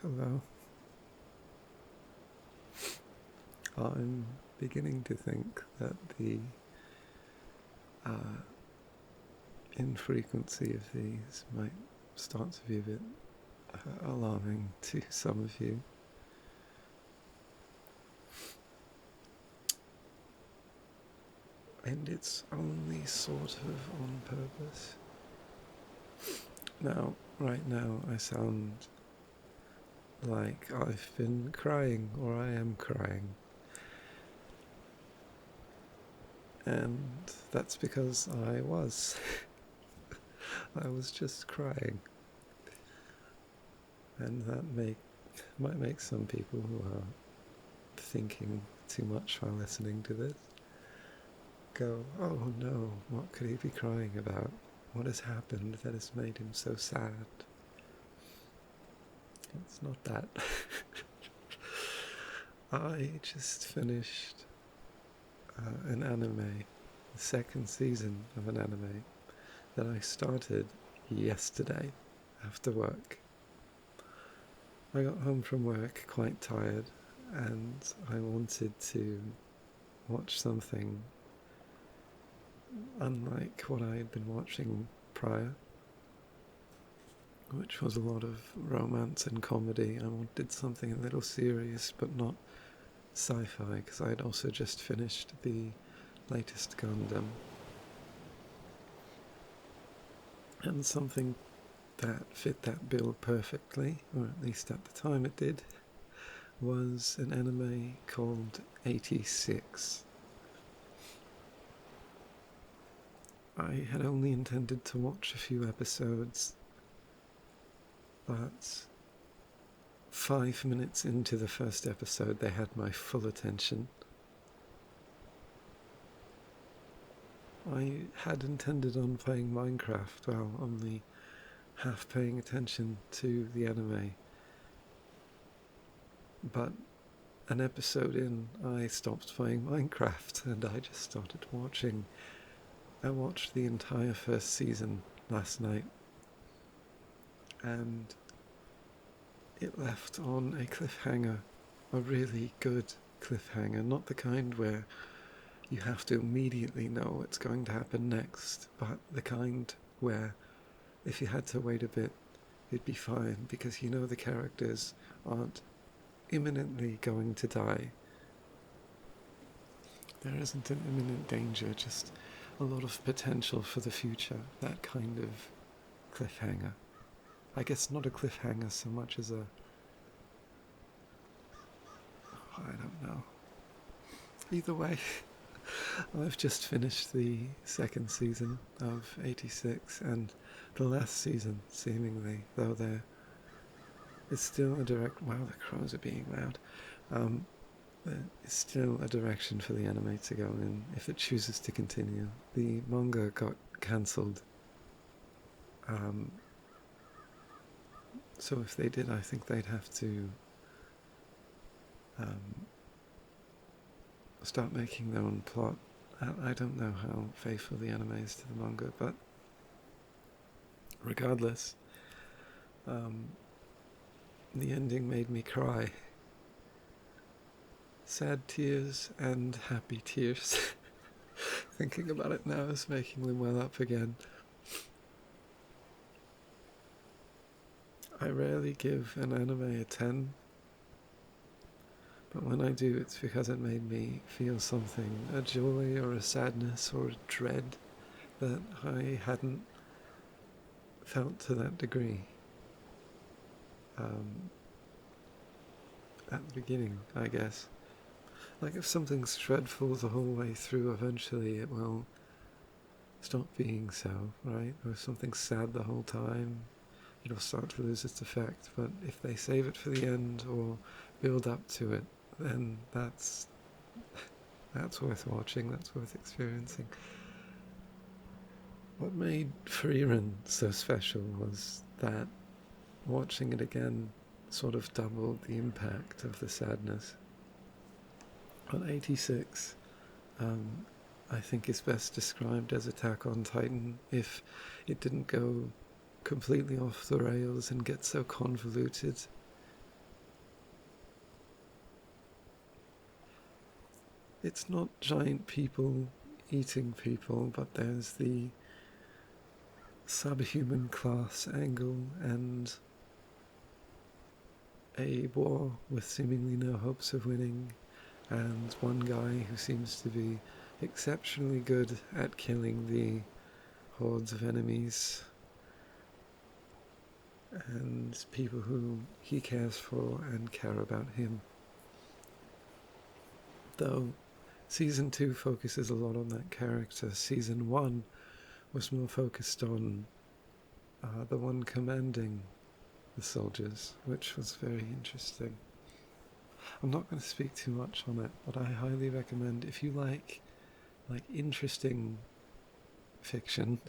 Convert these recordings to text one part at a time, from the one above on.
Hello. I'm beginning to think that the uh, infrequency of these might start to be a bit alarming to some of you. And it's only sort of on purpose. Now, right now, I sound like I've been crying, or I am crying. And that's because I was. I was just crying. And that might make some people who are thinking too much while listening to this go, oh no, what could he be crying about? What has happened that has made him so sad? It's not that. I just finished an anime, the second season of an anime that I started yesterday after work. I got home from work quite tired and I wanted to watch something unlike what I had been watching prior, which was a lot of romance and comedy. I wanted something a little serious but not sci-fi, because I had also just finished the latest Gundam. And something that fit that bill perfectly, or at least at the time it did, was an anime called 86. I had only intended to watch a few episodes, but 5 minutes into the first episode they had my full attention. I had intended on playing Minecraft while only half paying attention to the anime, but an episode in I stopped playing Minecraft and I just started watching. I watched the entire first season last night, and it left on a cliffhanger, a really good cliffhanger, not the kind where you have to immediately know what's going to happen next, but the kind where if you had to wait a bit, it'd be fine, because you know the characters aren't imminently going to die. There isn't an imminent danger, just a lot of potential for the future, that kind of cliffhanger. I guess not a cliffhanger so much as I don't know. Either way, I've just finished the second season of 86, and the last season, seemingly, though there is still a direct... Wow, the crows are being loud. There is still a direction for the anime to go in if it chooses to continue. The manga got cancelled. So if they did, I think they'd have to start making their own plot. I don't know how faithful the anime is to the manga, but regardless, the ending made me cry. Sad tears and happy tears. Thinking about it now is making them well up again. I rarely give an anime a 10, but when I do, it's because it made me feel something, a joy or a sadness or a dread that I hadn't felt to that degree at the beginning, I guess. Like if something's dreadful the whole way through, eventually it will stop being so, right? Or if something's sad the whole time, it'll start to lose its effect. But if they save it for the end or build up to it, then that's worth watching, that's worth experiencing. What made Freerun so special was that watching it again sort of doubled the impact of the sadness. On 86, I think is best described as Attack on Titan if it didn't go completely off the rails and get so convoluted it's not giant people eating people, but there's the subhuman class angle and a war with seemingly no hopes of winning, and one guy who seems to be exceptionally good at killing the hordes of enemies and people who he cares for and care about him. Though Season 2 focuses a lot on that character, Season 1 was more focused on the one commanding the soldiers, which was very interesting. I'm not going to speak too much on it, but I highly recommend, if you like interesting fiction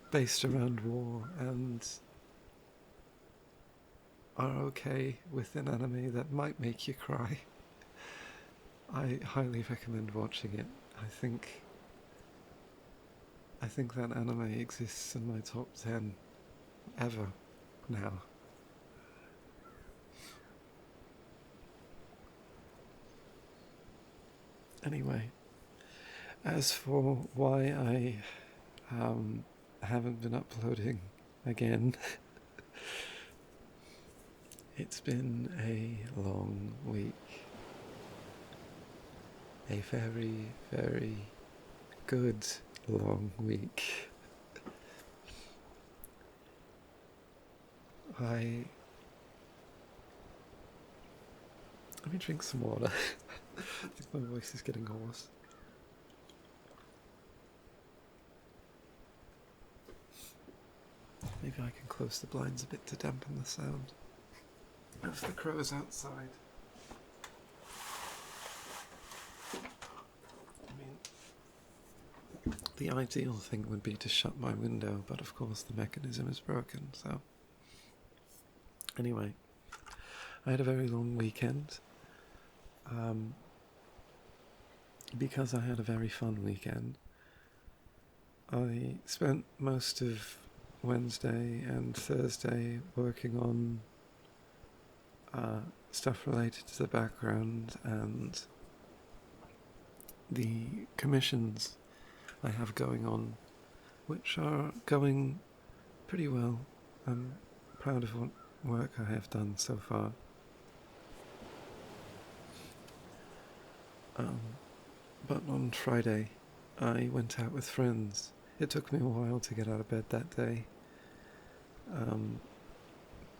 based around war and are okay with an anime that might make you cry, I highly recommend watching it. I think that anime exists in my top 10 ever now. Anyway, as for why I haven't been uploading again, it's been a long week. A very, very good long week. Let me drink some water. I think my voice is getting hoarse. Maybe I can close the blinds a bit to dampen the sound of the crows outside. I mean, the ideal thing would be to shut my window, but of course the mechanism is broken, so... Anyway, I had a very long weekend. Because I had a very fun weekend, I spent most of Wednesday and Thursday working on stuff related to the background and the commissions I have going on, which are going pretty well. I'm proud of what work I have done so far. But on Friday, I went out with friends. It took me a while to get out of bed that day,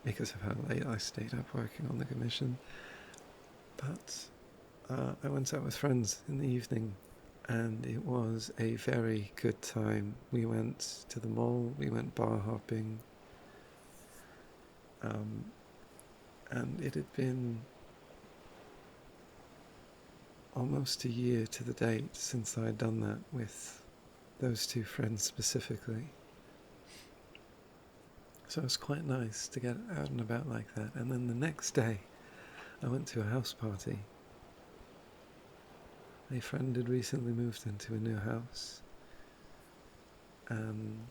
because of how late I stayed up working on the commission. But I went out with friends in the evening, and it was a very good time. We went to the mall, we went bar hopping, and it had been almost a year to the date since I'd done that with those two friends specifically. So it was quite nice to get out and about like that. And then the next day, I went to a house party. A friend had recently moved into a new house, and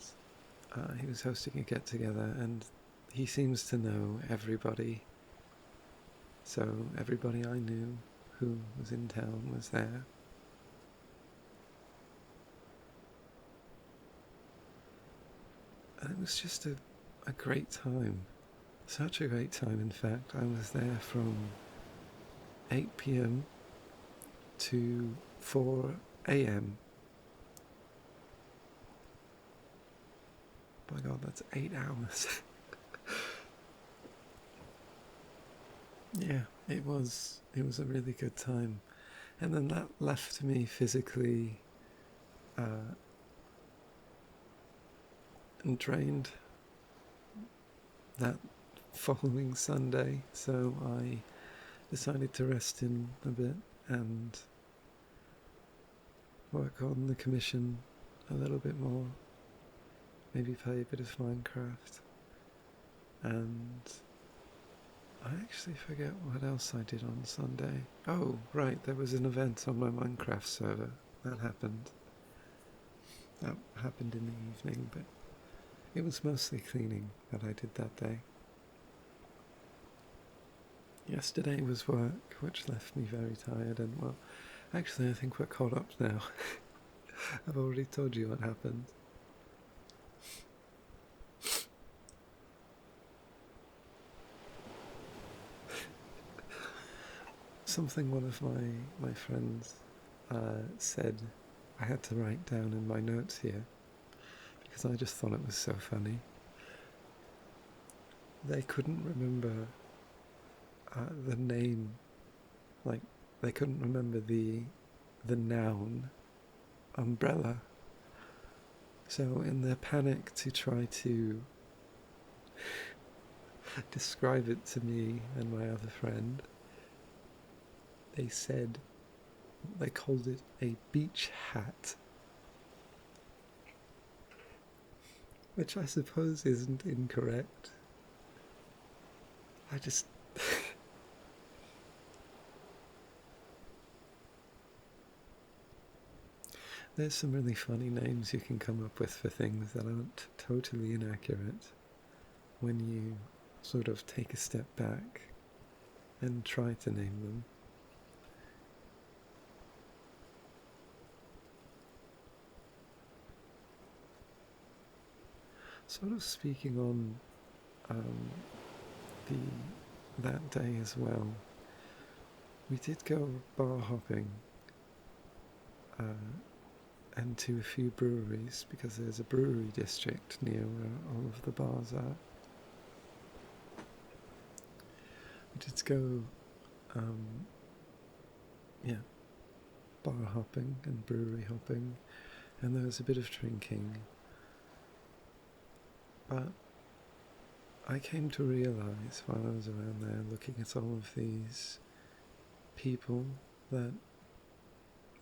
he was hosting a get-together, and he seems to know everybody. So everybody I knew who was in town was there. And it was just a great time. Such a great time, in fact. I was there from 8 p.m. to 4 a.m. My God, that's 8 hours. Yeah, it was a really good time. And then that left me physically drained that following Sunday, so I decided to rest in a bit and work on the commission a little bit more, maybe play a bit of Minecraft, and I actually forget what else I did on Sunday. Oh, right, there was an event on my Minecraft server. That happened in the evening, but it was mostly cleaning that I did that day. Yesterday was work, which left me very tired, and well, Actually, I think we're caught up now. I've already told you what happened. Something one of my friends said I had to write down in my notes here because I just thought it was so funny. They couldn't remember the name, like they couldn't remember the noun umbrella. So in their panic to try to describe it to me and my other friend, they called it a beach hat, which I suppose isn't incorrect. I just there's some really funny names you can come up with for things that aren't totally inaccurate when you sort of take a step back and try to name them. Sort of speaking on that day as well, we did go bar hopping and to a few breweries because there's a brewery district near where all of the bars are. We did go, bar hopping and brewery hopping, and there was a bit of drinking. But I came to realise while I was around there looking at all of these people that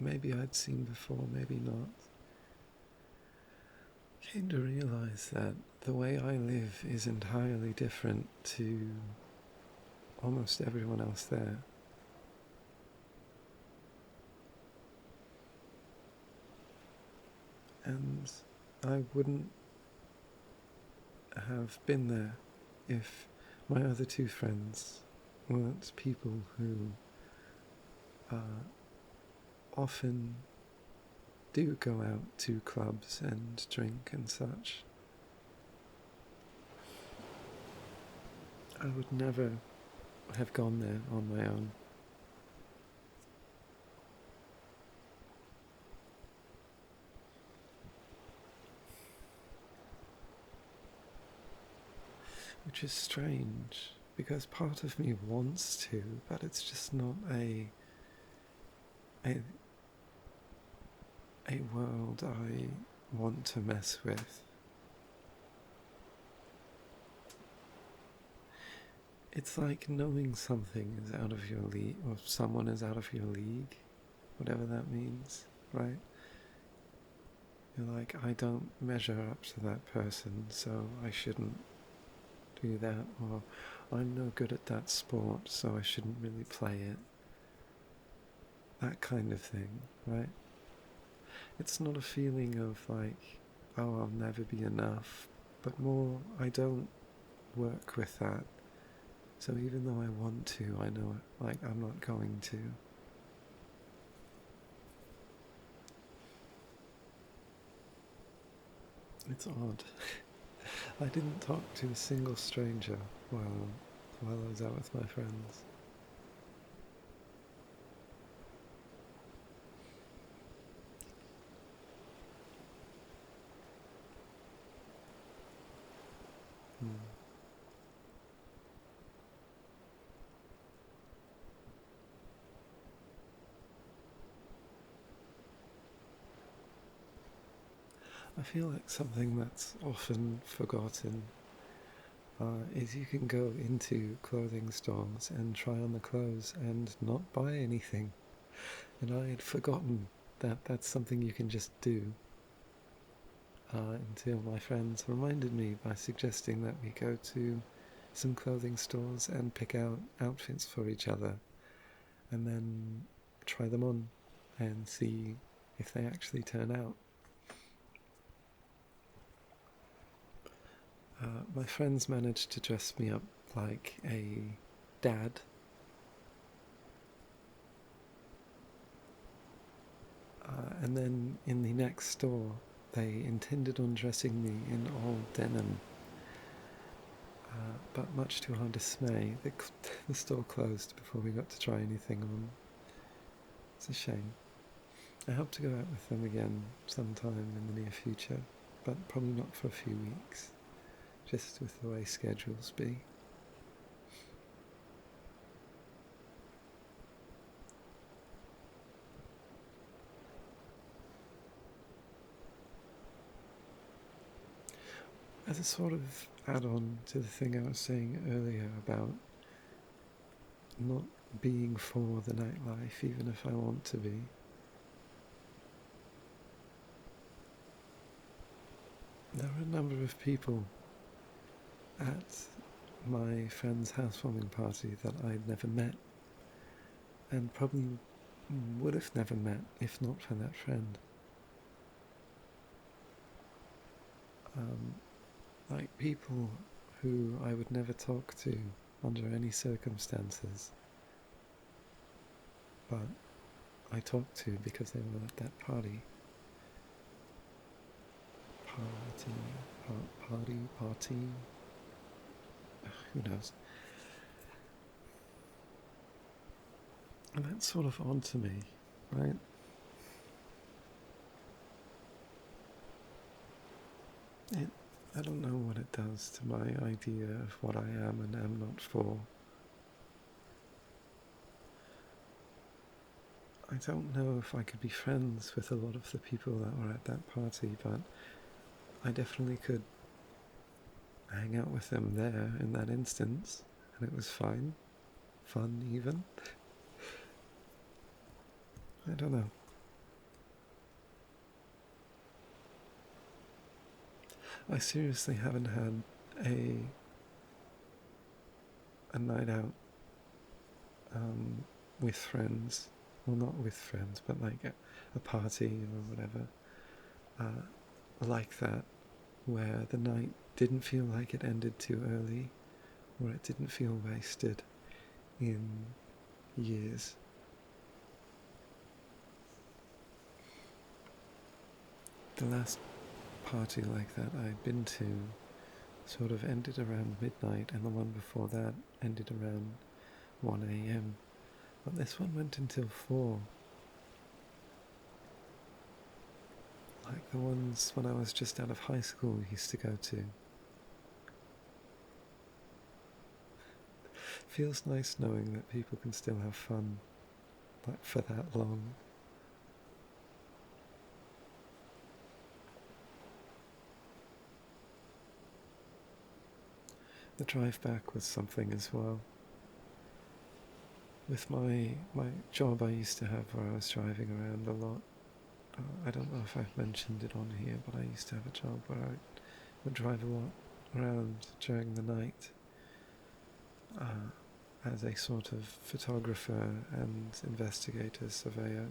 maybe I'd seen before, maybe not, came to realise that the way I live is entirely different to almost everyone else there. And I wouldn't have been there if my other two friends weren't people who often do go out to clubs and drink and such. I would never have gone there on my own. Which is strange, because part of me wants to, but it's just not a world I want to mess with. It's like knowing something is out of your league, or someone is out of your league, whatever that means, right? You're like, I don't measure up to that person, so I shouldn't do that, or I'm no good at that sport, so I shouldn't really play it. That kind of thing, right? It's not a feeling of like, oh, I'll never be enough, but more, I don't work with that. So even though I want to, I know, like, I'm not going to. It's odd. I didn't talk to a single stranger while I was out with my friends. I feel like something that's often forgotten is you can go into clothing stores and try on the clothes and not buy anything. And I had forgotten that that's something you can just do until my friends reminded me by suggesting that we go to some clothing stores and pick out outfits for each other and then try them on and see if they actually turn out. My friends managed to dress me up like a dad. And then in the next store, they intended on dressing me in all denim, but much to our dismay, the store closed before we got to try anything on. It's a shame. I hope to go out with them again sometime in the near future, but probably not for a few weeks, just with the way schedules be. As a sort of add-on to the thing I was saying earlier about not being for the nightlife, even if I want to be, there were a number of people at my friend's housewarming party that I'd never met, and probably would have never met if not for that friend. Like people who I would never talk to under any circumstances, but I talked to because they were at that party. Party, who knows? And that's sort of odd to me, right? I don't know what it does to my idea of what I am and am not for. I don't know if I could be friends with a lot of the people that were at that party, but I definitely could hang out with them there in that instance, and it was fine. Fun, even. I don't know. I seriously haven't had a night out with friends. Well, not with friends, but like a party or whatever, like that, where the night didn't feel like it ended too early, or it didn't feel wasted in years. The last party like that I'd been to sort of ended around midnight, and the one before that ended around 1 a.m. But this one went until 4. Like the ones when I was just out of high school used to go to. Feels nice knowing that people can still have fun, like for that long. The drive back was something as well. With my job I used to have where I was driving around a lot, I don't know if I've mentioned it on here, but I used to have a job where I would drive a lot around during the night as a sort of photographer and investigator, surveyor.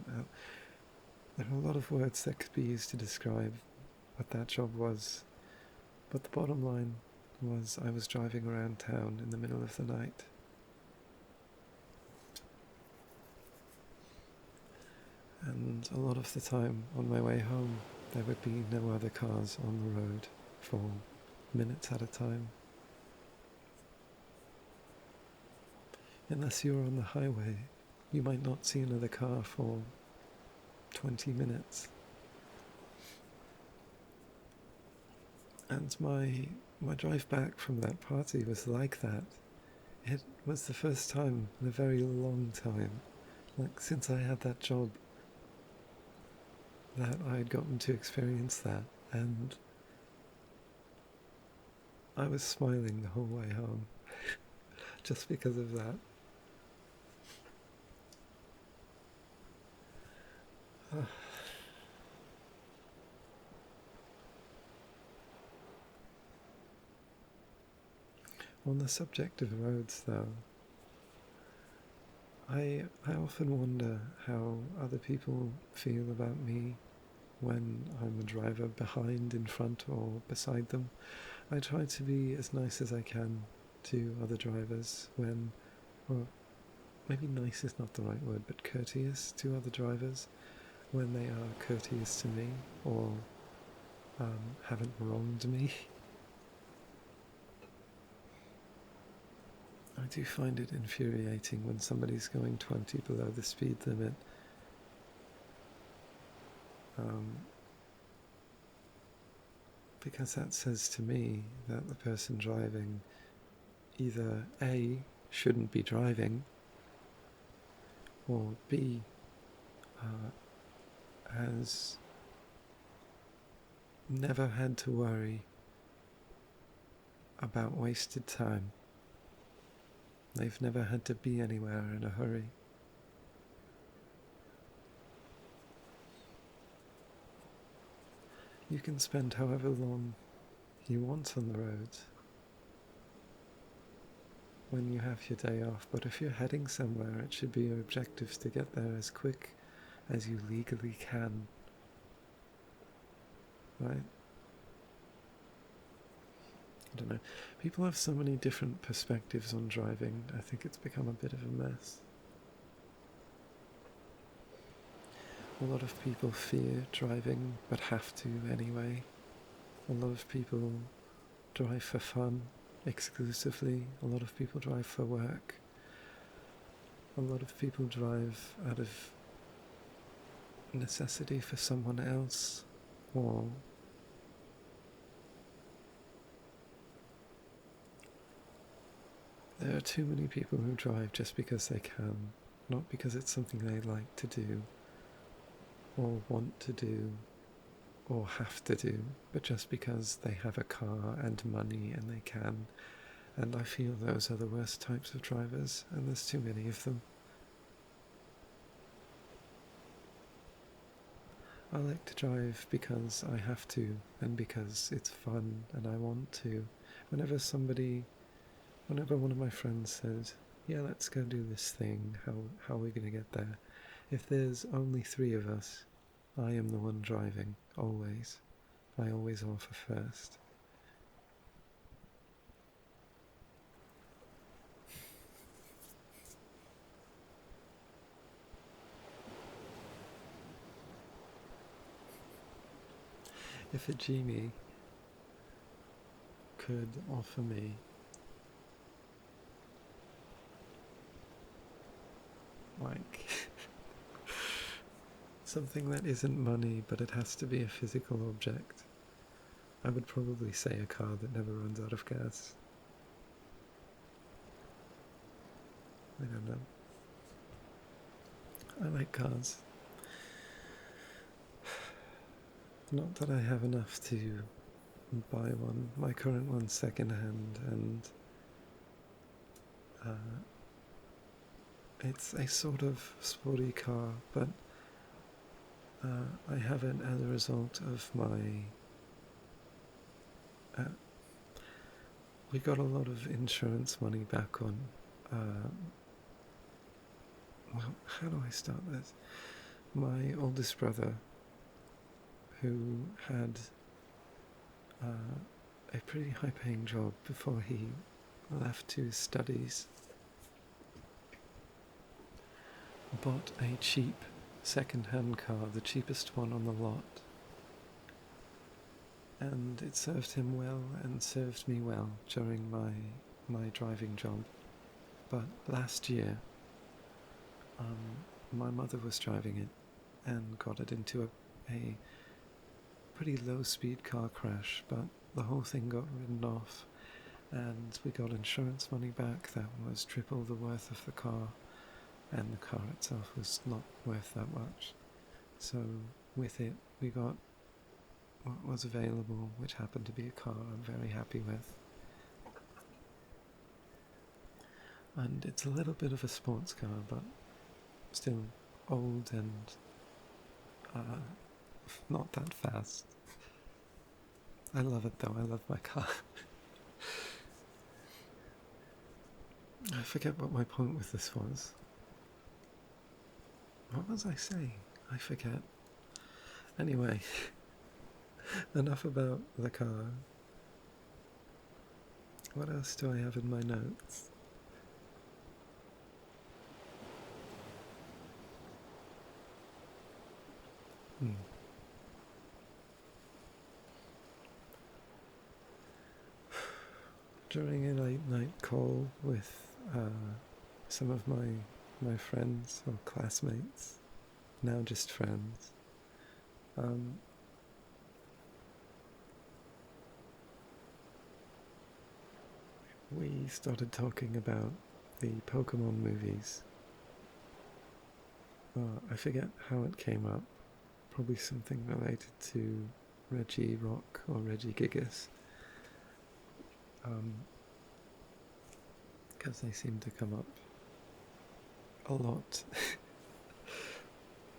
There are a lot of words that could be used to describe what that job was, but the bottom line was I was driving around town in the middle of the night. And a lot of the time on my way home there would be no other cars on the road for minutes at a time. Unless you were on the highway, you might not see another car for 20 minutes. And my drive back from that party was like that. It was the first time in a very long time, like since I had that job, that I had gotten to experience that, and I was smiling the whole way home just because of that. On the subject of roads, though, I often wonder how other people feel about me when I'm a driver behind, in front, or beside them. I try to be as nice as I can to other drivers when, or maybe nice is not the right word, but courteous to other drivers when they are courteous to me or haven't wronged me. I do find it infuriating when somebody's going 20 below the speed limit. Because that says to me that the person driving either A, shouldn't be driving, or B, has never had to worry about wasted time. They've never had to be anywhere in a hurry. You can spend however long you want on the road when you have your day off, but if you're heading somewhere, it should be your objective to get there as quick as you legally can, right? I don't know. People have so many different perspectives on driving. I think it's become a bit of a mess. A lot of people fear driving, but have to anyway. A lot of people drive for fun, exclusively. A lot of people drive for work. A lot of people drive out of necessity for someone else, or there are too many people who drive just because they can, not because it's something they like to do, or want to do, or have to do, but just because they have a car and money and they can. And I feel those are the worst types of drivers, and there's too many of them. I like to drive because I have to, and because it's fun and I want to. Whenever one of my friends says, yeah, let's go do this thing, how are we going to get there? If there's only 3 of us, I am the one driving, always. I always offer first. If a genie could offer me like something that isn't money, but it has to be a physical object, I would probably say a car that never runs out of gas. I don't know. I like cars. Not that I have enough to buy one. My current one's second-hand, and it's a sort of sporty car, but I have it as a result of we got a lot of insurance money back on, well, how do I start this? My oldest brother, who had a pretty high-paying job before he left to his studies, bought a cheap second-hand car, the cheapest one on the lot, and it served him well and served me well during my driving job. But last year, my mother was driving it and got it into a pretty low-speed car crash, but the whole thing got written off, and we got insurance money back that was triple the worth of the car, and the car itself was not worth that much. So with it, we got what was available, which happened to be a car I'm very happy with. And it's a little bit of a sports car, but still old and not that fast. I love it though, I love my car. I forget what my point with this was. What was I saying? I forget. Anyway, enough about the car. What else do I have in my notes? Hmm. During a late night call with some of my friends or classmates, now just friends, we started talking about the Pokemon movies. I forget how it came up. Probably something related to Reggie Rock or Reggie Gigas. Because they seem to come up a lot.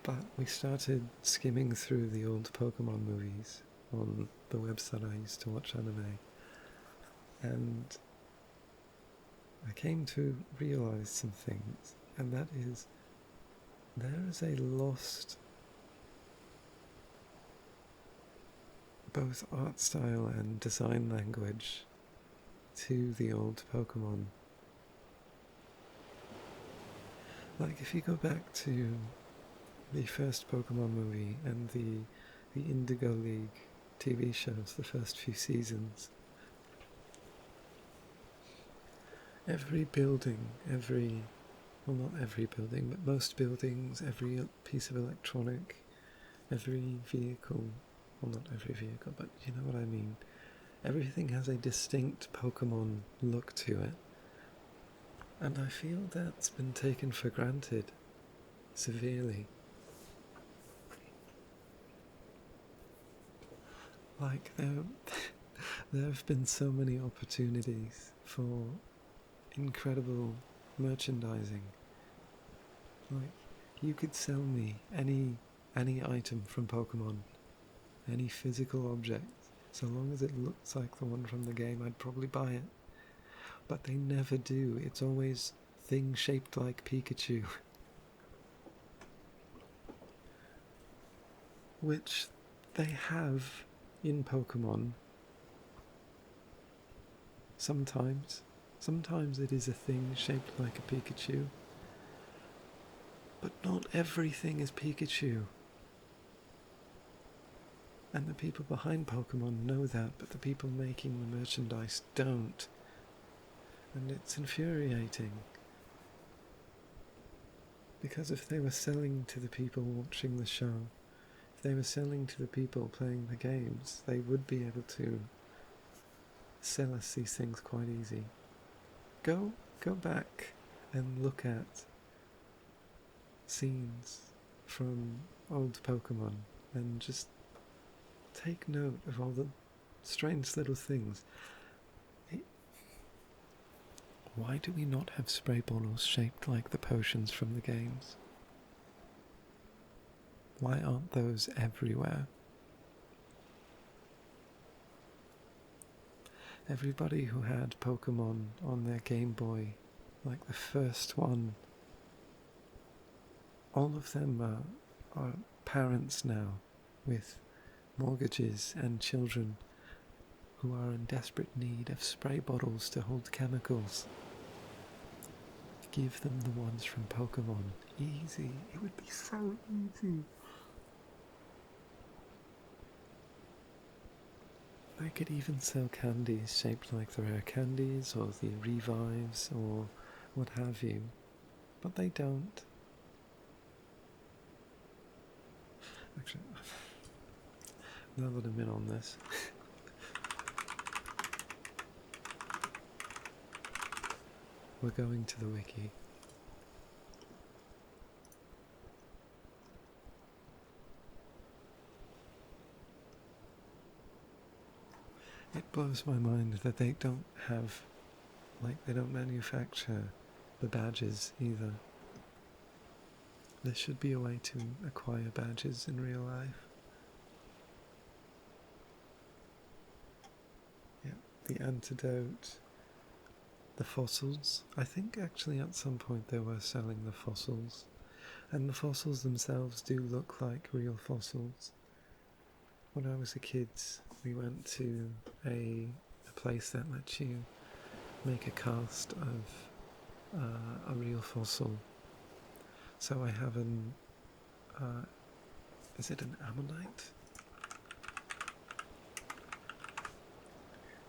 But we started skimming through the old Pokemon movies on the website I used to watch anime. And I came to realize some things, and that is there is a lost both art style and design language to the old Pokemon. Like if you go back to the first Pokemon movie and the Indigo League TV shows, the first few seasons, every building, well not every building, but most buildings, every piece of electronic, every vehicle, well not every vehicle, but you know what I mean, everything has a distinct Pokemon look to it. And I feel that's been taken for granted severely. Like there have been so many opportunities for incredible merchandising. Like you could sell me any item from Pokemon, any physical object, so long as it looks like the one from the game, I'd probably buy it. But they never do. It's always things shaped like Pikachu. Which they have in Pokemon. Sometimes it is a thing shaped like a Pikachu. But not everything is Pikachu. And the people behind Pokemon know that, but the people making the merchandise don't. And it's infuriating. Because if they were selling to the people watching the show, if they were selling to the people playing the games, they would be able to sell us these things quite easy. Go back and look at scenes from old Pokemon and just take note of all the strange little things. Why do we not have spray bottles shaped like the potions from the games? Why aren't those everywhere? Everybody who had Pokemon on their Game Boy, like the first one, all of them are parents now with mortgages and children who are in desperate need of spray bottles to hold chemicals. Give them the ones from Pokemon. Easy. It would be so easy. They could even sell candies shaped like the rare candies or the revives or what have you. But they don't. Actually, now that I'm in on this. We're going to the wiki. It blows my mind that they don't have, they don't manufacture the badges either. There should be a way to acquire badges in real life. Yeah, the antidote, the fossils. I think actually at some point they were selling the fossils. And the fossils themselves do look like real fossils. When I was a kid, we went to a place that lets you make a cast of a real fossil. So I have Is it an ammonite?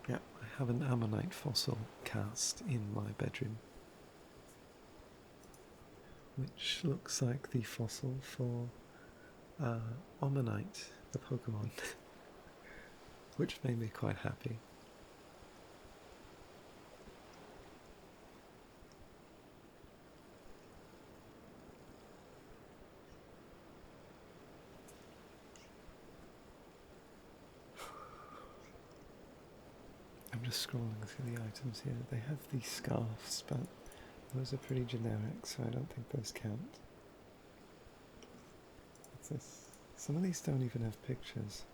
Yeah, I have an ammonite fossil cast in my bedroom, which looks like the fossil for Omanyte, the Pokemon, which made me quite happy. I'm just scrolling through the items here. They have these scarves, but those are pretty generic, so I don't think those count. What's this? Some of these don't even have pictures.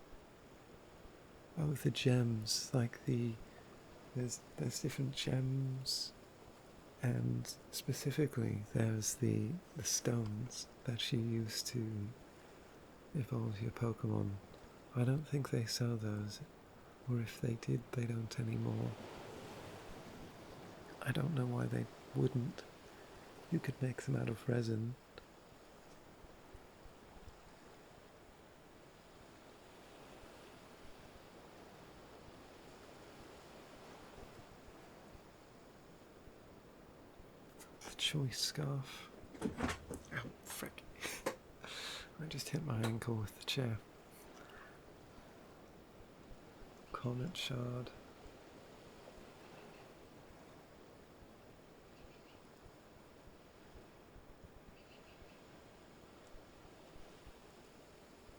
Oh, the gems, like there's different gems, and specifically there's the stones that you use to evolve your Pokemon. I don't think they sell those, or if they did, they don't anymore. I don't know why they wouldn't. You could make them out of resin. The choice scarf. Oh, frick. I just hit my ankle with the chair. Comet shard.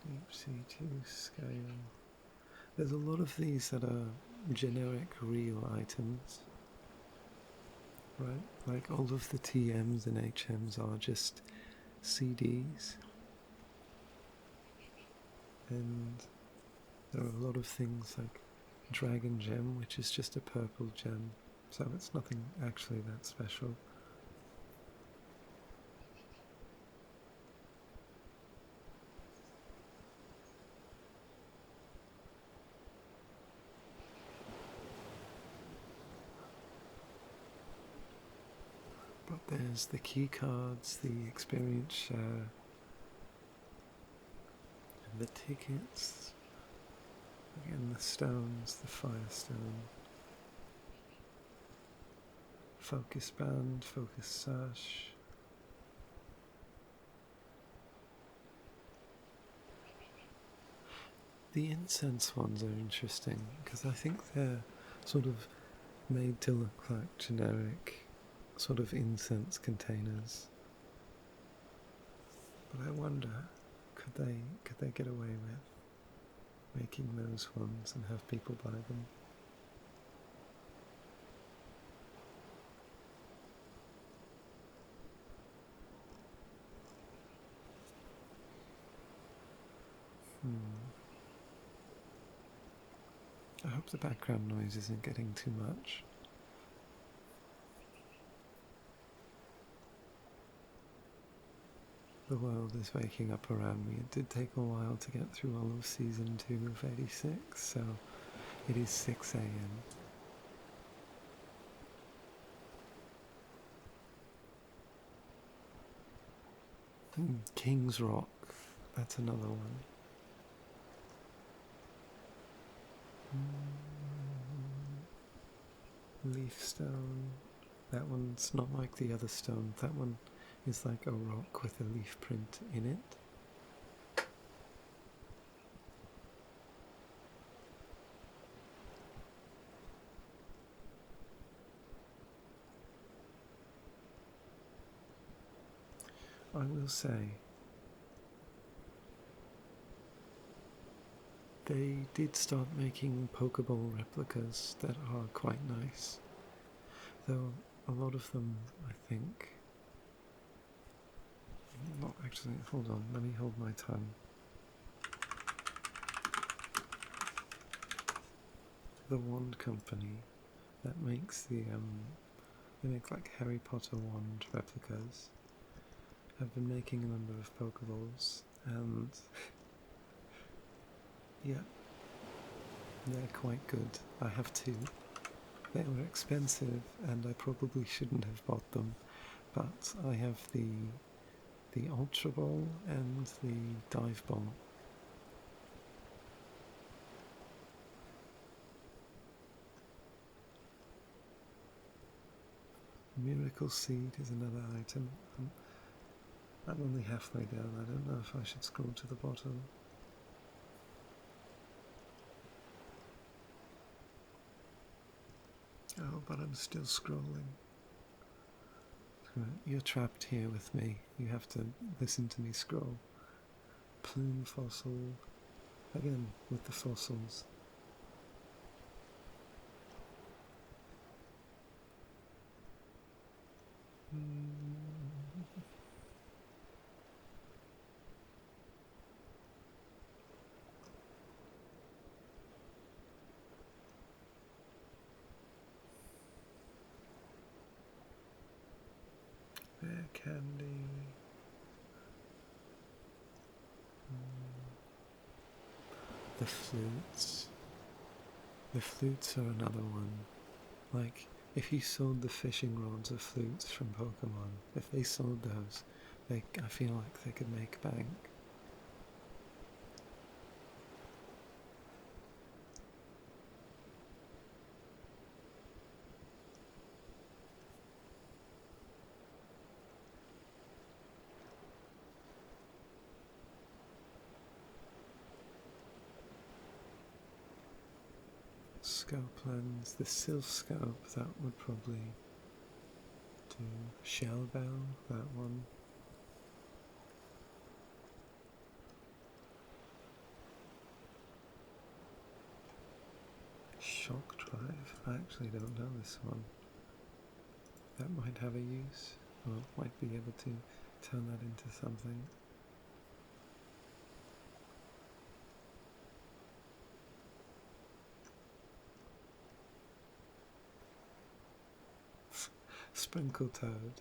Deep C2 scale. There's a lot of these that are generic real items, right? Like all of the TMs and HMs are just CDs, and there are a lot of things like Dragon Gem, which is just a purple gem, so it's nothing actually that special. But there's the key cards, the experience share, and the tickets. Again, the stones, the firestone, focus band, focus sash. The incense ones are interesting because I think they're sort of made to look like generic sort of incense containers. But I wonder, could they get away with making those ones and have people buy them? I hope the background noise isn't getting too much. The world is waking up around me. It did take a while to get through all of Season 2 of 86, so it is 6 AM. King's Rock, that's another one. Leaf stone, that one's not like the other stone, that one is like a rock with a leaf print in it. I will say, they did start making Pokeball replicas that are quite nice, though a lot of them, I think, not actually, hold on, let me hold my tongue. The wand company that makes they make like Harry Potter wand replicas, have been making a number of Pokeballs, and yeah, they're quite good. I have two. They were expensive, and I probably shouldn't have bought them, but I have the Ultra Ball and the Dive Ball, Miracle Seed is another item. I'm only halfway down. I don't know if I should scroll to the bottom. Oh, but I'm still scrolling. You're trapped here with me. You have to listen to me scroll. Plume fossil. Again, with the fossils. Bear candy. The flutes. The flutes are another one. Like, if you sold the fishing rods or flutes from Pokemon, if they sold those, I feel like they could make bank. Scope lens, the Sylph scope, that would probably do. Shell bell, that one. Shock drive, I actually don't know this one. That might have a use, or might be able to turn that into something. Sprinkle Toad.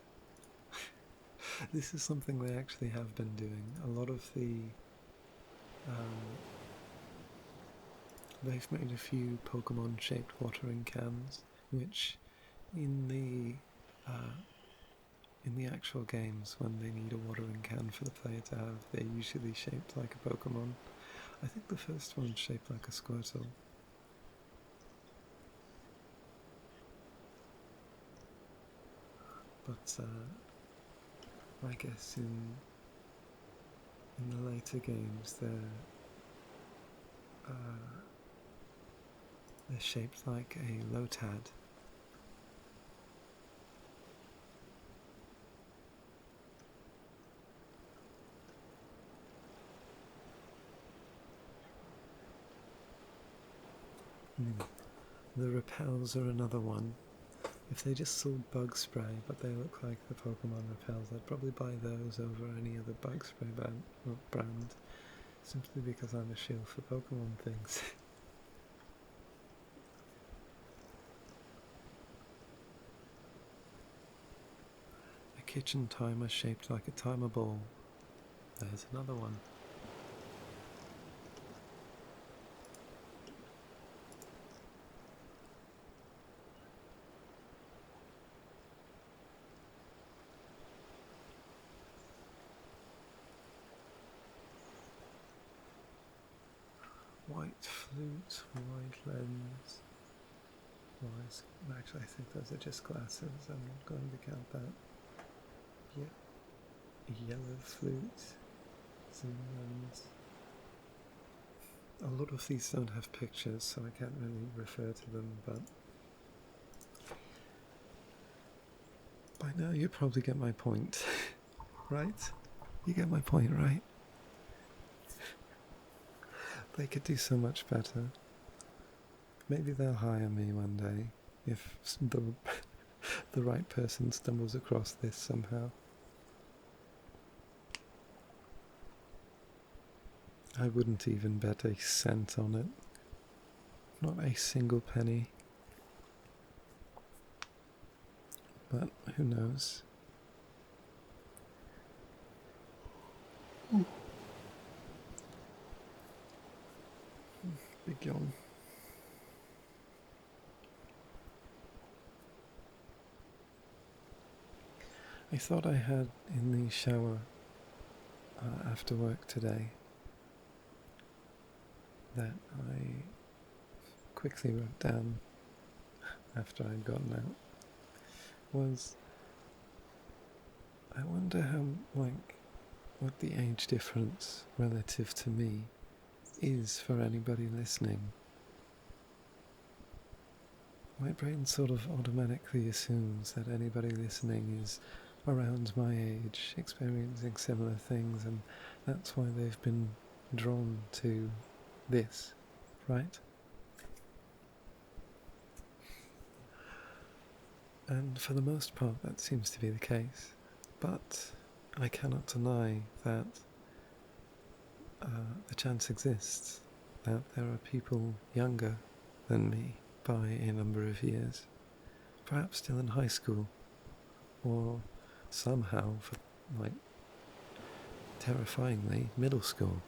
This is something they actually have been doing. A lot of the... they've made a few Pokemon-shaped watering cans, which in the actual games, when they need a watering can for the player to have, they're usually shaped like a Pokemon. I think the first one's shaped like a Squirtle. But I guess in the later games they're shaped like a Lotad. The repels are another one. If they just sold bug spray, but they look like the Pokemon repels, I'd probably buy those over any other bug spray brand, simply because I'm a shill for Pokemon things. A kitchen timer shaped like a timer ball. There's another one. White flute, white lens. Actually, I think those are just glasses. I'm not going to count that. Yeah. Yellow flute, zoom lens. A lot of these don't have pictures, so I can't really refer to them, but by now you probably get my point, right? You get my point, right? They could do so much better. Maybe they'll hire me one day if the right person stumbles across this somehow. I wouldn't even bet a cent on it. Not a single penny. But who knows? Big yawn. I thought I had in the shower after work today that I quickly wrote down after I'd gotten out was I wonder what the age difference relative to me is for anybody listening. My brain sort of automatically assumes that anybody listening is around my age, experiencing similar things, and that's why they've been drawn to this, right? And for the most part that seems to be the case, but I cannot deny that the chance exists that there are people younger than me by a number of years, perhaps still in high school, or somehow, terrifyingly, middle school.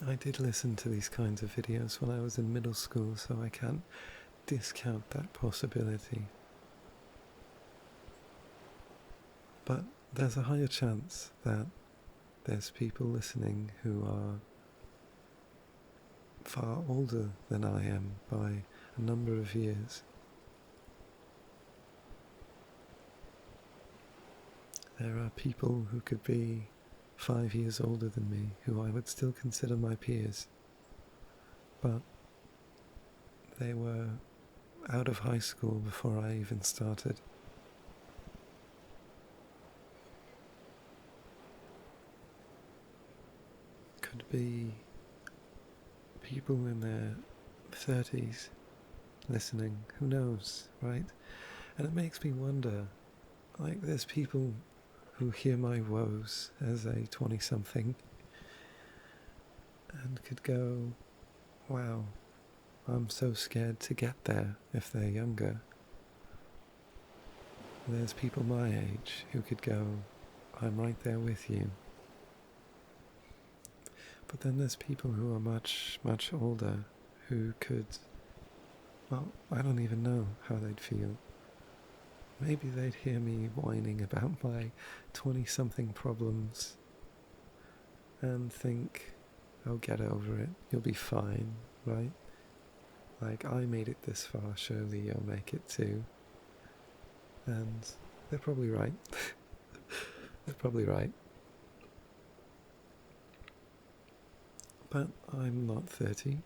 I did listen to these kinds of videos when I was in middle school, so I can't discount that possibility. But there's a higher chance that there's people listening who are far older than I am by a number of years. There are people who could be 5 years older than me who I would still consider my peers, but they were out of high school before I even started. Could be people in their 30s listening, who knows, right? And it makes me wonder, there's people who hear my woes as a 20-something and could go, wow, I'm so scared to get there if they're younger. There's people my age who could go, I'm right there with you. But then there's people who are much, much older who could, I don't even know how they'd feel. Maybe they'd hear me whining about my 20-something problems and think, oh, get over it, you'll be fine, right? I made it this far, surely you'll make it too. And they're probably right. They're probably right. But I'm not 30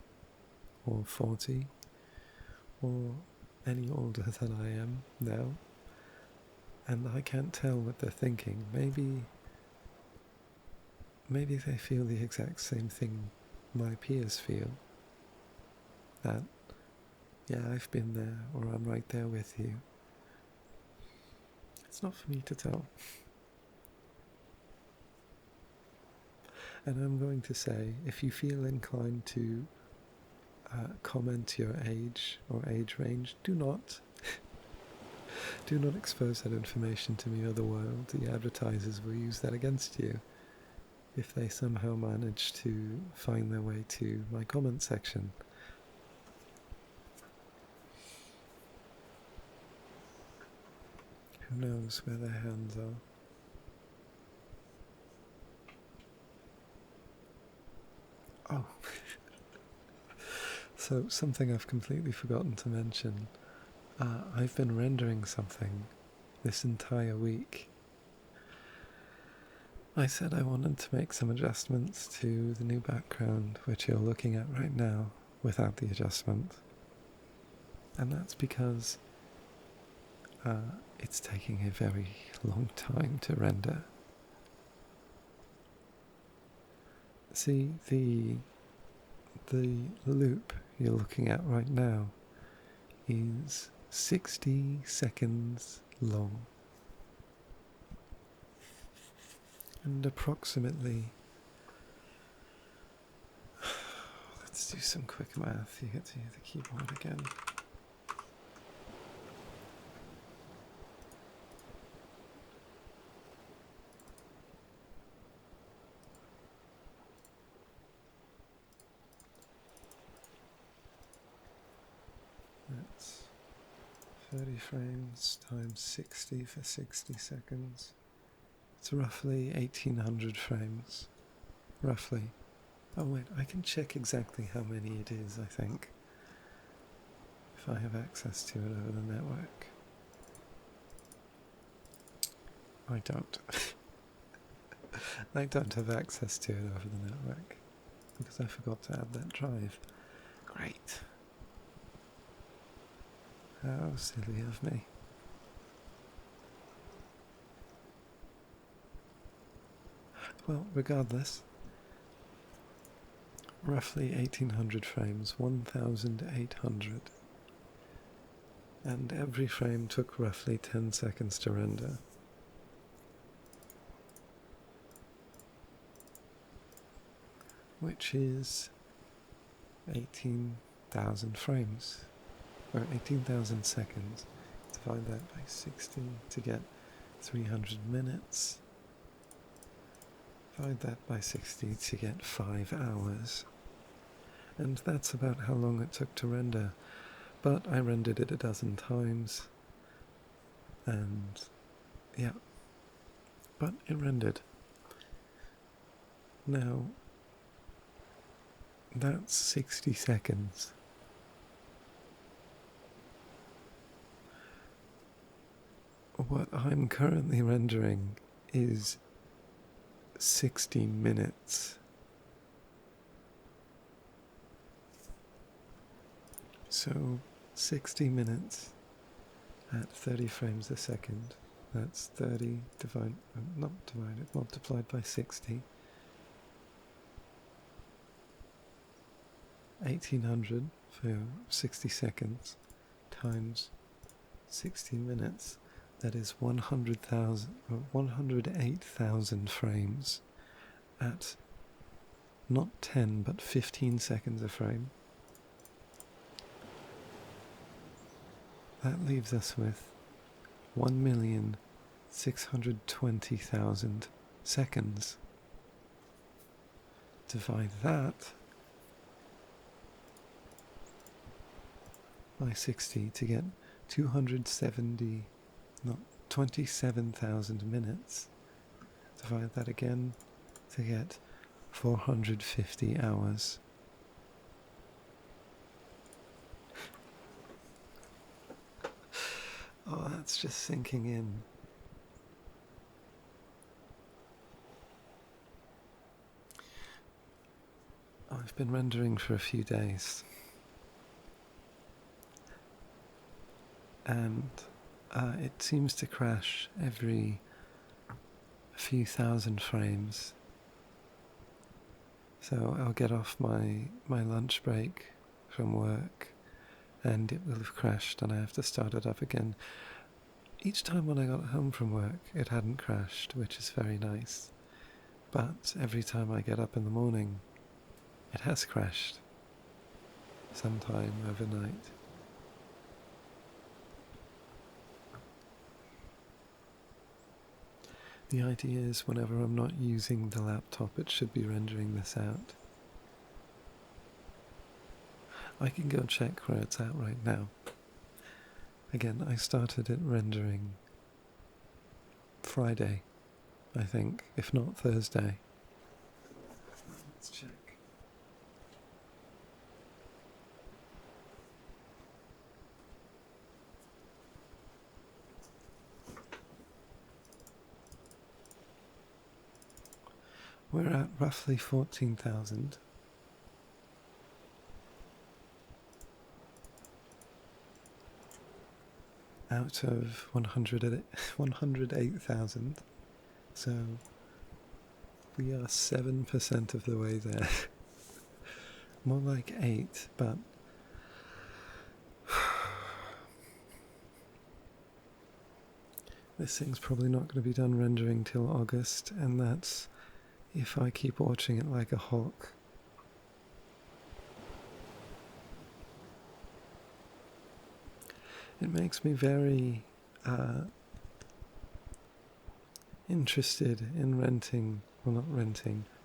or 40 or any older than I am now. And I can't tell what they're thinking. Maybe they feel the exact same thing my peers feel. That, yeah, I've been there, or I'm right there with you. It's not for me to tell. And I'm going to say, if you feel inclined to comment your age or age range, do not. Do not expose that information to me, or the world. The advertisers will use that against you if they somehow manage to find their way to my comment section. Who knows where their hands are? Oh, so something I've completely forgotten to mention. I've been rendering something this entire week. I said I wanted to make some adjustments to the new background, which you're looking at right now, without the adjustment. And that's because it's taking a very long time to render. See, the loop you're looking at right now is 60 seconds long. And approximately, let's do some quick math. You get to hear the keyboard again. That's 30 frames times 60 for 60 seconds. It's roughly 1800 frames. Roughly. Oh wait, I can check exactly how many it is, I think, if I have access to it over the network. I don't. I don't have access to it over the network because I forgot to add that drive. Great. How silly of me. Well, regardless, roughly 1800 frames, 1800. And every frame took roughly 10 seconds to render. Which is 18,000 frames, or 18,000 seconds. Divide that by 60 to get 300 minutes. Divide that by 60 to get 5 hours. And that's about how long it took to render. But I rendered it a dozen times. And yeah, but it rendered. Now, that's 60 seconds. What I'm currently rendering is 60 minutes. So 60 minutes at 30 frames a second. That's 30 multiplied by 60. 1800 for 60 seconds times 60 minutes. That is 108,000 frames at not 10 but 15 seconds a frame. That leaves us with 1,620,000 seconds. Divide that by 60 to get 27,000 minutes. Divide that again to get 450 hours. Oh, that's just sinking in. I've been rendering for a few days. And it seems to crash every few thousand frames. So I'll get off my lunch break from work and it will have crashed and I have to start it up again. Each time when I got home from work it hadn't crashed, which is very nice. But every time I get up in the morning it has crashed. Sometime overnight. The idea is whenever I'm not using the laptop it should be rendering this out. I can go check where it's at right now. Again, I started it rendering Friday, I think, if not Thursday. Let's check. We're at roughly 14,000. Out of 108,000. So we are 7% of the way there. More like 8, but this thing's probably not going to be done rendering till August, and that's if I keep watching it like a hawk. It makes me very interested in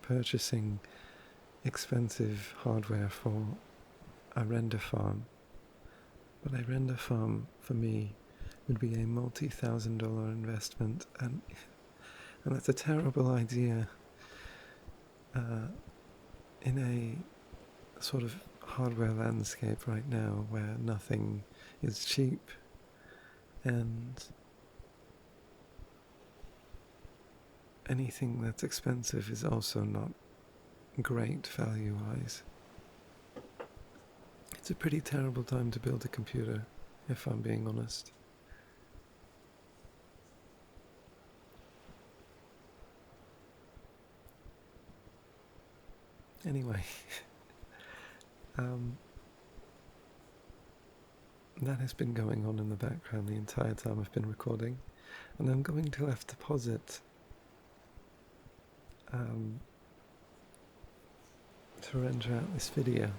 purchasing expensive hardware for a render farm. But a render farm, for me, would be a multi-$1,000 investment, and that's a terrible idea in a sort of hardware landscape right now where nothing is cheap and anything that's expensive is also not great value-wise. It's a pretty terrible time to build a computer, if I'm being honest. Anyway, that has been going on in the background the entire time I've been recording, and I'm going to have to pause it to render out this video.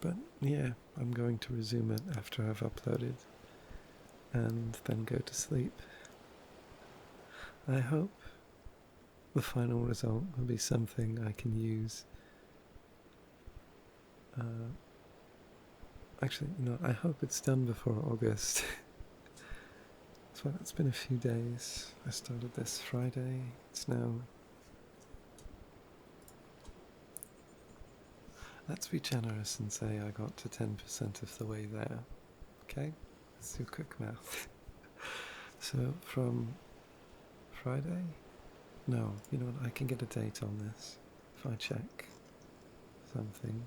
But yeah, I'm going to resume it after I've uploaded and then go to sleep. I hope the final result will be something I can use. Actually, I hope it's done before August. So it's been a few days. I started this Friday. It's now... Let's be generous and say I got to 10% of the way there. Okay? Let's do quick math. So from Friday? No, you know what? I can get a date on this. If I check something.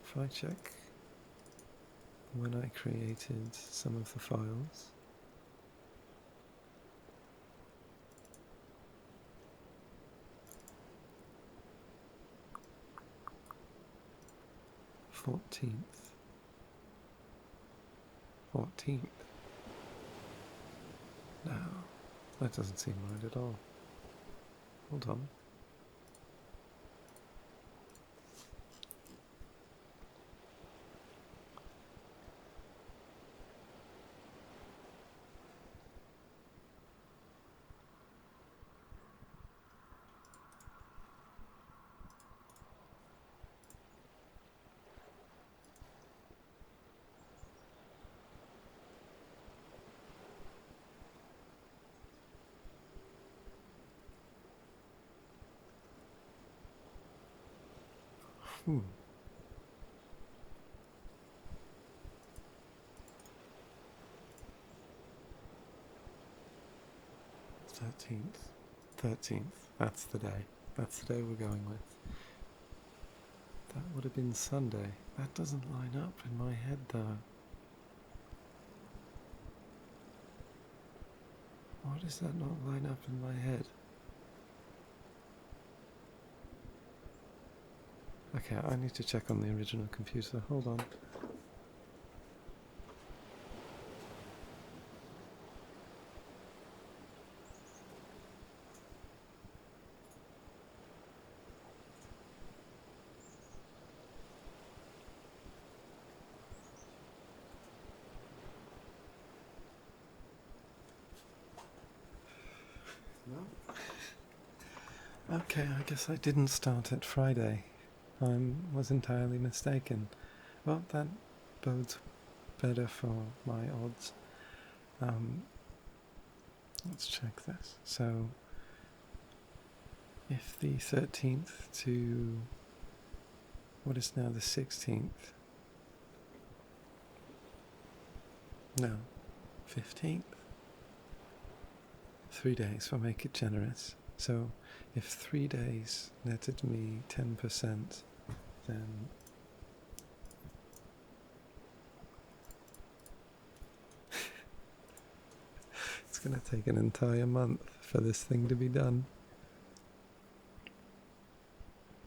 If I check when I created some of the files, Fourteenth. No, that doesn't seem right at all. Hold on. Hmm. 13th. That's the day. That's the day we're going with. That would have been Sunday. That doesn't line up in my head though. Why does that not line up in my head? Okay, I need to check on the original computer. Hold on. No? Okay, I guess I didn't start it Friday. I was entirely mistaken. Well, that bodes better for my odds. Let's check this. So, if the 13th to what is now the 16th? No, 15th? 3 days, we'll make it generous. So, if 3 days netted me 10%, then it's going to take an entire month for this thing to be done.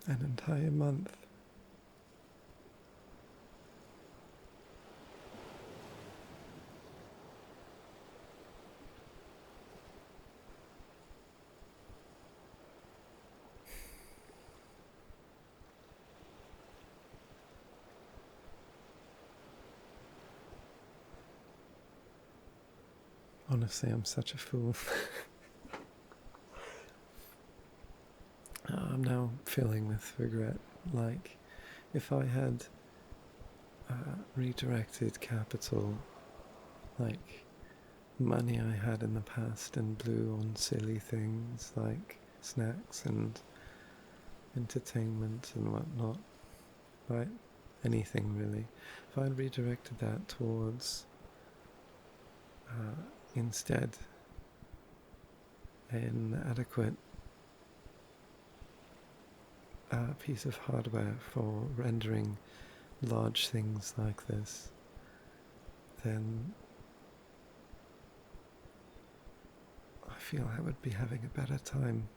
An entire month. Honestly, I'm such a fool. I'm now filling with regret. Like, if I had redirected capital, like money I had in the past, and blew on silly things like snacks and entertainment and whatnot, right? anything really, if I'd redirected that towards instead an adequate piece of hardware for rendering large things like this, then I feel I would be having a better time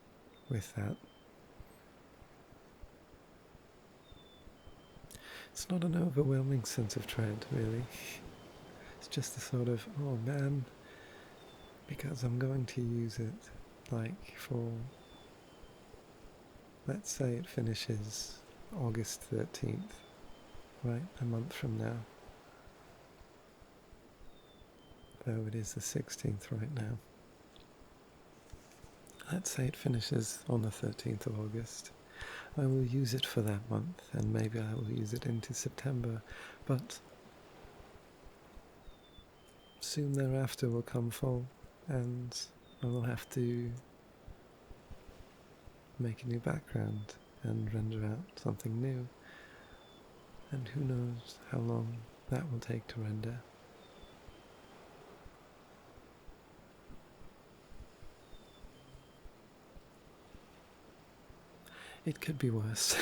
with that. It's not an overwhelming sense of dread, really. It's just a sort of, oh man, because I'm going to use it, like, for, let's say it finishes August 13th, right, a month from now. Though it is the 16th right now. Let's say it finishes on the 13th of August. I will use it for that month, and maybe I will use it into September, but soon thereafter will come fall, and I will have to make a new background and render out something new, and who knows how long that will take to render. It could be worse.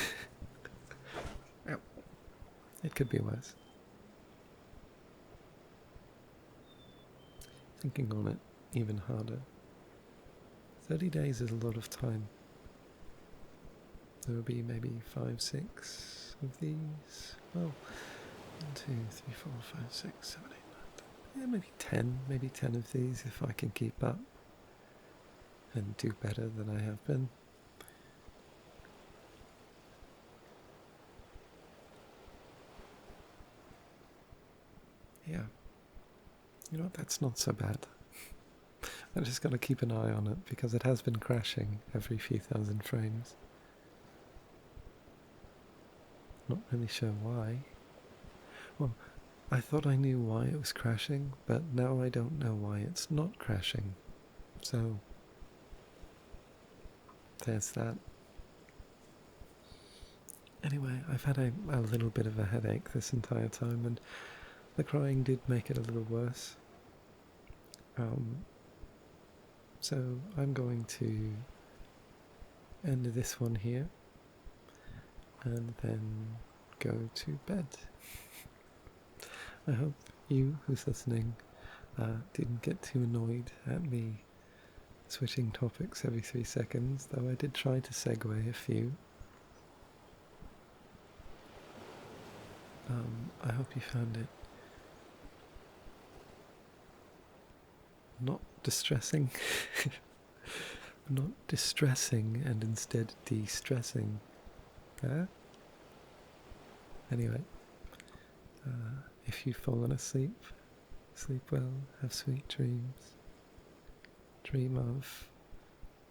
It could be worse. Thinking on it even harder. 30 days is a lot of time. There will be maybe 5, 6 of these. Well, 1, 2, 3, 4, 5, 6, 7, 8, 9, 10. Yeah, maybe 10 of these if I can keep up and do better than I have been. Yeah. You know what, that's not so bad. I just got to keep an eye on it because it has been crashing every few thousand frames. Not really sure why. Well, I thought I knew why it was crashing, but now I don't know why it's not crashing. So, there's that. Anyway, I've had a little bit of a headache this entire time, and the crying did make it a little worse. So I'm going to end this one here, and then go to bed. I hope you who's listening didn't get too annoyed at me switching topics every 3 seconds, though I did try to segue a few. I hope you found it not distressing, not distressing, and instead de-stressing. Anyway, if you've fallen asleep, sleep well, have sweet dreams. Dream of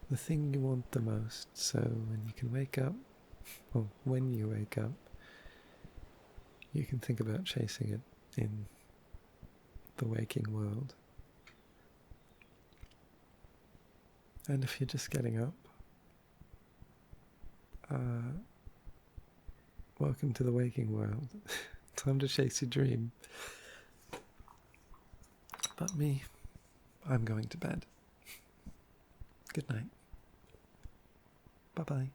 the thing you want the most, so when you can wake up, or when you wake up, you can think about chasing it in the waking world. And if you're just getting up, welcome to the waking world. Time to chase your dream. But me, I'm going to bed. Good night. Bye-bye.